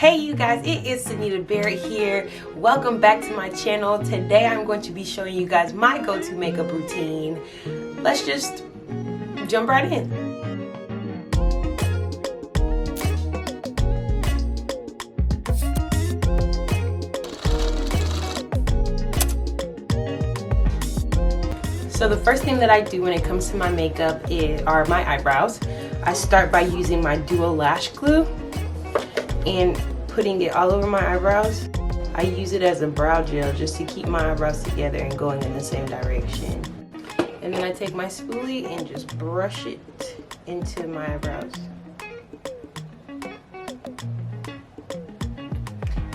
Hey you guys, it is Sunita Barrett here. Welcome back to my channel. Today I'm going to be showing you guys my go-to makeup routine. Let's just jump right in. So the first thing that I do when it comes to my makeup are my eyebrows. I start by using my Duo Lash Glue and putting it all over my eyebrows. I use it as a brow gel just to keep my eyebrows together and going in the same direction. And then I take my spoolie and just brush it into my eyebrows. And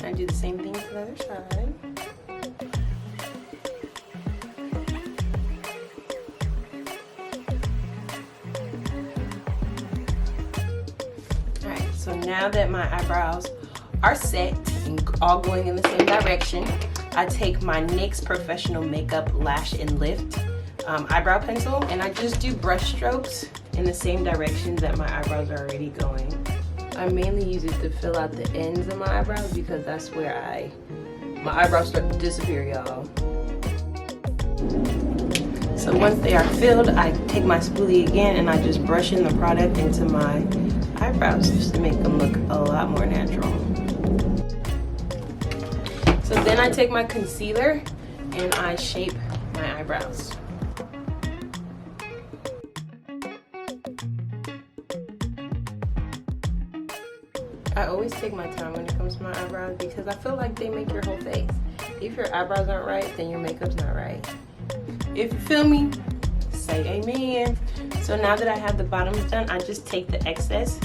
I do the same thing to the other side. Alright, so now that my eyebrows are set and all going in the same direction, I take my NYX Professional Makeup Lash and Lift eyebrow pencil and I just do brush strokes in the same direction that my eyebrows are already going. I mainly use it to fill out the ends of my eyebrows because that's where my eyebrows start to disappear, y'all. So once they are filled, I take my spoolie again and I just brush in the product into my eyebrows just to make them look a lot more natural. So then I take my concealer and I shape my eyebrows. I always take my time when it comes to my eyebrows because I feel like they make your whole face. If your eyebrows aren't right, then your makeup's not right. If you feel me, say amen. So now that I have the bottoms done, I just take the excess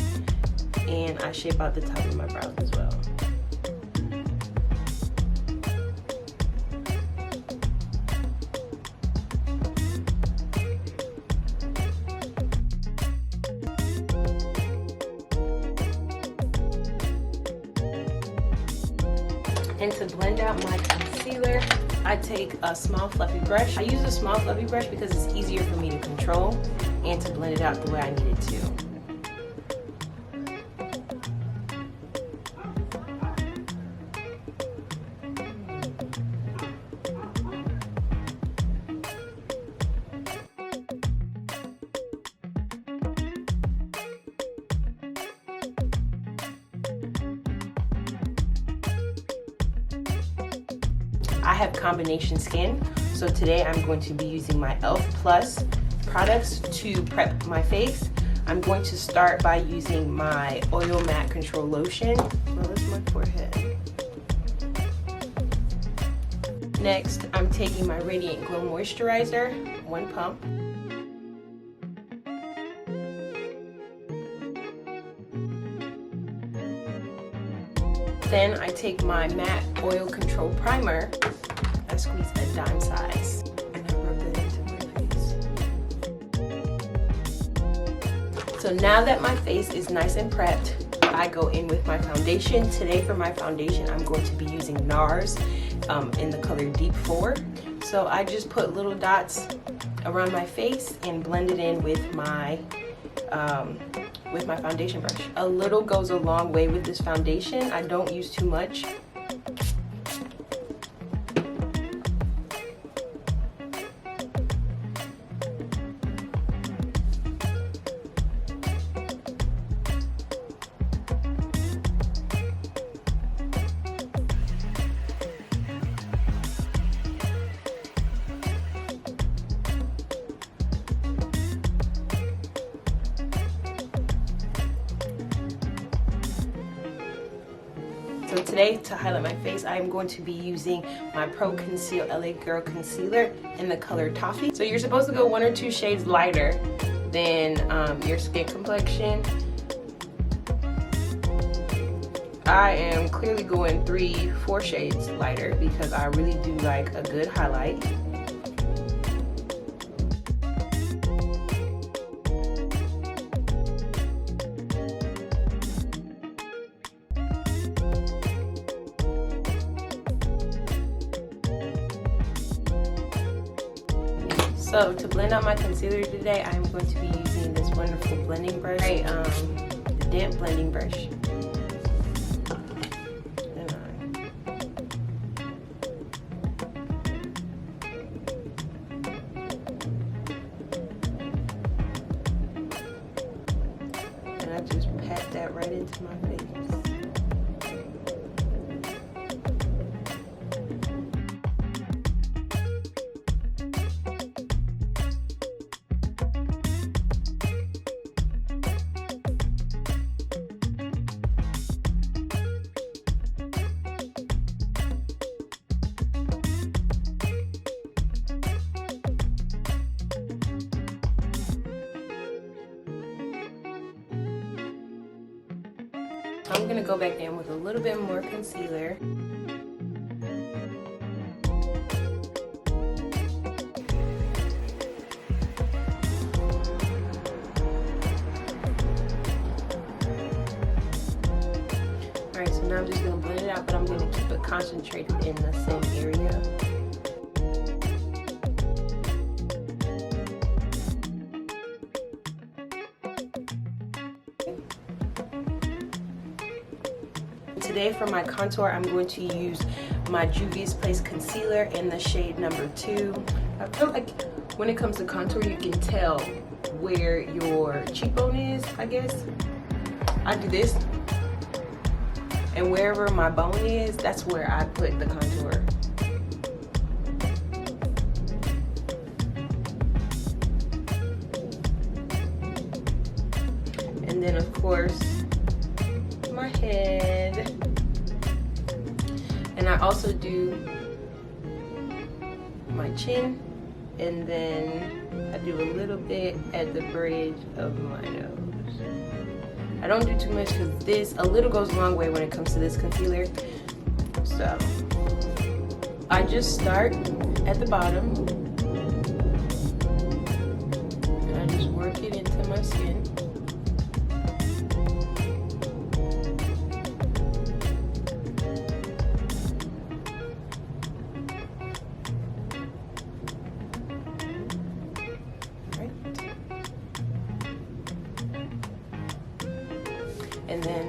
and I shape out the top of my brows as well. And to blend out my concealer, I take a small fluffy brush. I use a small fluffy brush because it's easier for me to control and to blend it out the way I need it to. I have combination skin, so today I'm going to be using my e.l.f. Plus products to prep my face. I'm going to start by using my Oil Matte Control Lotion. Well, that's my forehead. Next, I'm taking my Radiant Glow Moisturizer, 1 pump. Then I take my Matte Oil Control Primer. I squeeze a dime size and I rub that into my face. So now that my face is nice and prepped, I go in with my foundation. Today for my foundation, I'm going to be using NARS in the color Deep 4. So I just put little dots around my face and blend it in with my foundation brush. A little goes a long way with this foundation. I don't use too much. So today, to highlight my face, I am going to be using my Pro Conceal LA Girl Concealer in the color Toffee. So you're supposed to go 1 or 2 shades lighter than your skin complexion. I am clearly going 3-4 shades lighter because I really do like a good highlight. So to blend out my concealer today, I'm going to be using this wonderful blending brush, the damp blending brush. just pat that right into my face. I'm gonna go back in with a little bit more concealer. Alright, so now I'm just gonna blend it out, but I'm gonna keep it concentrated in the same area. Today for my contour, I'm going to use my Juvia's Place concealer in the shade number 2. I feel like when it comes to contour, you can tell where your cheekbone is, I guess. I do this, and wherever my bone is, that's where I put the contour. And then of course, my head. And I also do my chin, and then I do a little bit at the bridge of my nose. I don't do too much because a little goes a long way when it comes to this concealer. So I just start at the bottom and I just work it into my skin. And then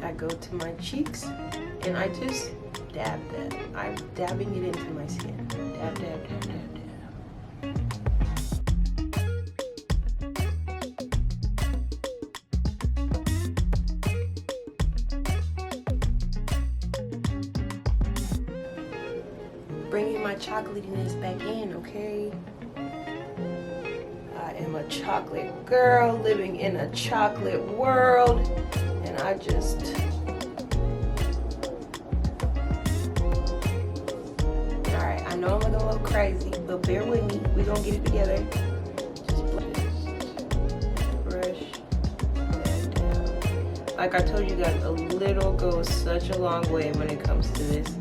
I go to my cheeks and I just dab them. I'm dabbing it into my skin. Dab, dab, dab, dab, dab. Bringing my chocolatiness back in, okay? I am a chocolate girl living in a chocolate world, and I just alright, I know I'm looking a little crazy, but bear with me, we're gonna get it together. Just brush that down. Like I told you guys, a little goes such a long way when it comes to this.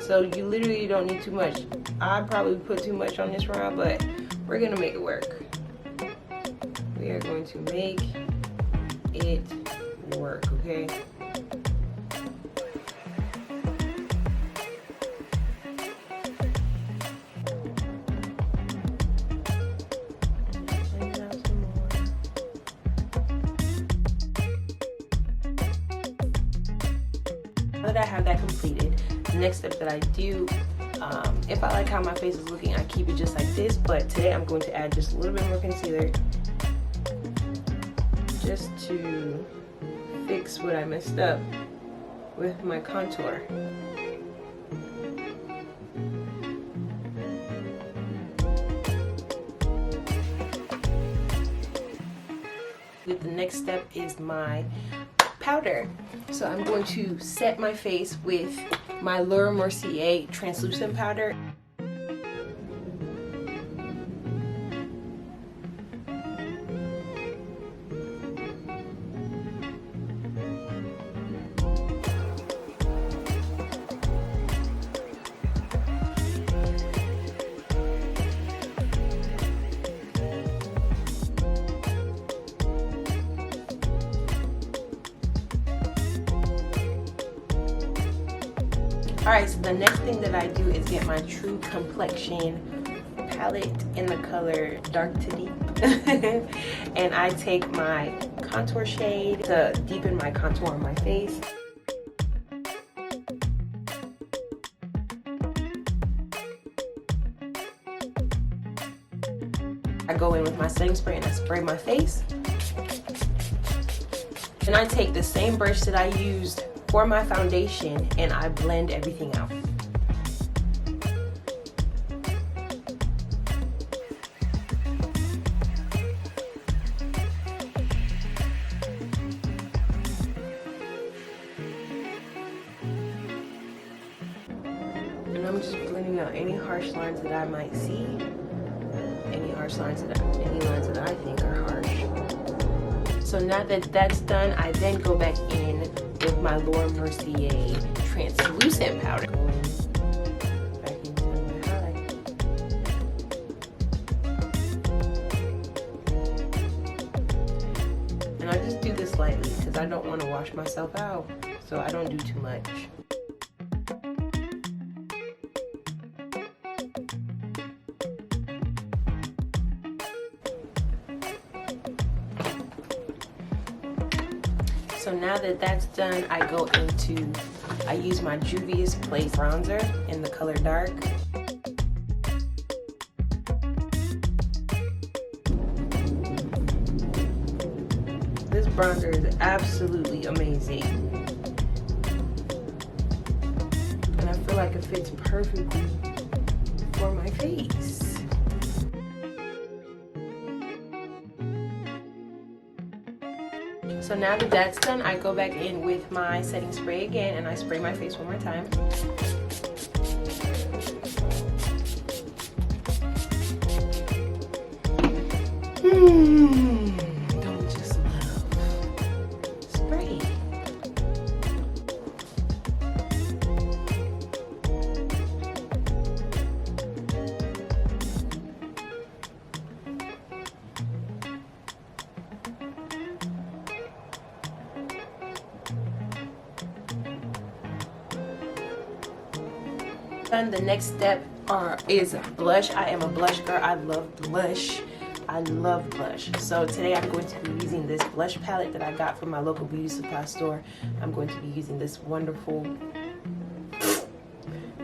So you literally don't need too much. I probably put too much on this round, but we're gonna make it work. We are going to make it work, okay? Now that I have that completed, the next step that I do, if I like how my face is looking, I keep it just like this, but today I'm going to add just a little bit more concealer just to fix what I messed up with my contour. The next step is my powder. So I'm going to set my face with my Laura Mercier translucent powder. Alright, so the next thing that I do is get my True Complexion palette in the color Dark to Deep. And I take my contour shade to deepen my contour on my face. I go in with my setting spray and I spray my face. And I take the same brush that I used for my foundation and I blend everything out. And I'm just blending out any harsh lines that I might see, any lines that I think are harsh. So now that that's done, I then go back in with my Laura Mercier translucent powder. Back into my highlight. And I just do this lightly because I don't want to wash myself out, so I don't do too much. So now that that's done, I use my Juvia's Place bronzer in the color dark. This bronzer is absolutely amazing. And I feel like it fits perfectly for my face. So now that that's done, I go back in with my setting spray again and I spray my face one more time. Don't just love spray. The next step is blush. I am a blush girl. I love blush. So today I'm going to be using this blush palette that I got from my local beauty supply store. I'm going to be using this wonderful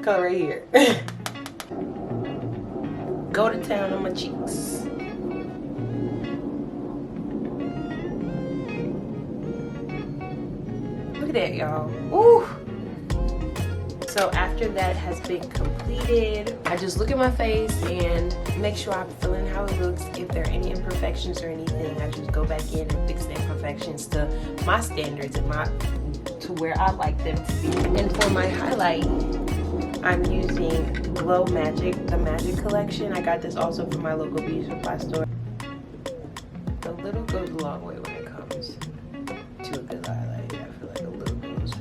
color right here. Go to town on my cheeks. Look at that, y'all. Ooh. So after that has been completed, I just look at my face and make sure I'm feeling how it looks. If there are any imperfections or anything, I just go back in and fix the imperfections to my standards and to where I like them to be. And for my highlight, I'm using Glow Magic, the Magic collection. I got this also from my local beauty supply store. A little goes a long way when it comes to a good highlight. I feel like a little goes.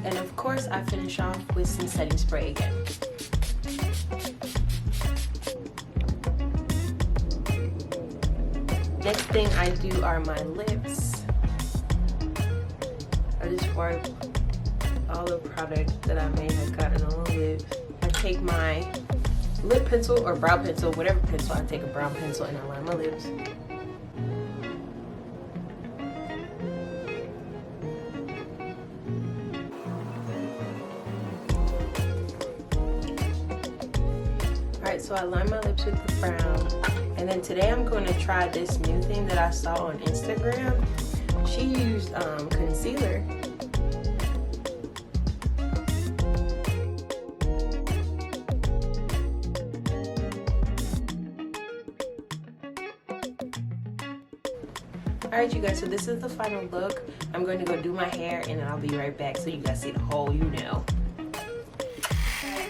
And of course, I finish off with some setting spray again. Next thing I do are my lips. I just wipe all the product that I may have gotten on the lips. I take my lip pencil or brow pencil, whatever pencil, I take a brown pencil and I line my lips. Alright, so I line my lips with the brown. And then today I'm going to try this new thing that I saw on Instagram. She used concealer. Alright you guys, so this is the final look. I'm going to go do my hair and then I'll be right back so you guys see the whole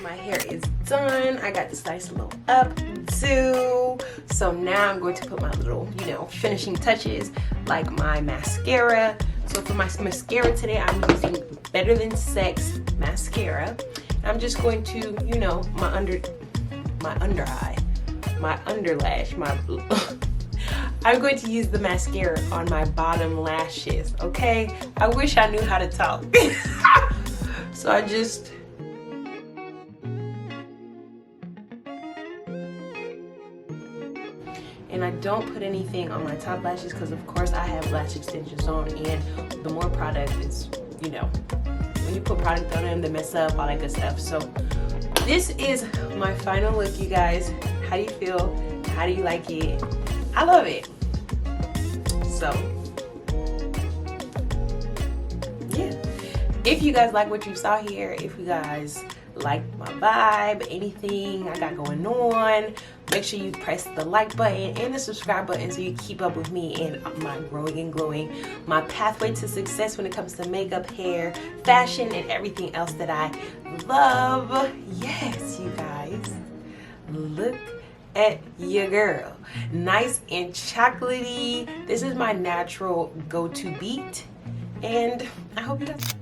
My hair is done. I got this nice little updo. So now I'm going to put my little, finishing touches like my mascara. So for my mascara today, I'm using Better Than Sex mascara. I'm just going to, my under eye, my underlash, I'm going to use the mascara on my bottom lashes, okay? I wish I knew how to talk. So I just... And I don't put anything on my top lashes because of course I have lash extensions on, and the more product is, the when you put product on them, they mess up, all that good stuff. So this is my final look, you guys. How do you feel? How do you like it? I love it. So yeah, if you guys like what you saw here, if you guys like my vibe, anything I got going on, make sure you press the like button and the subscribe button so you keep up with me and my growing and glowing, my pathway to success when it comes to makeup, hair, fashion, and everything else that I love. Yes, you guys, look at your girl, nice and chocolatey. This is my natural go-to beat, and I hope you guys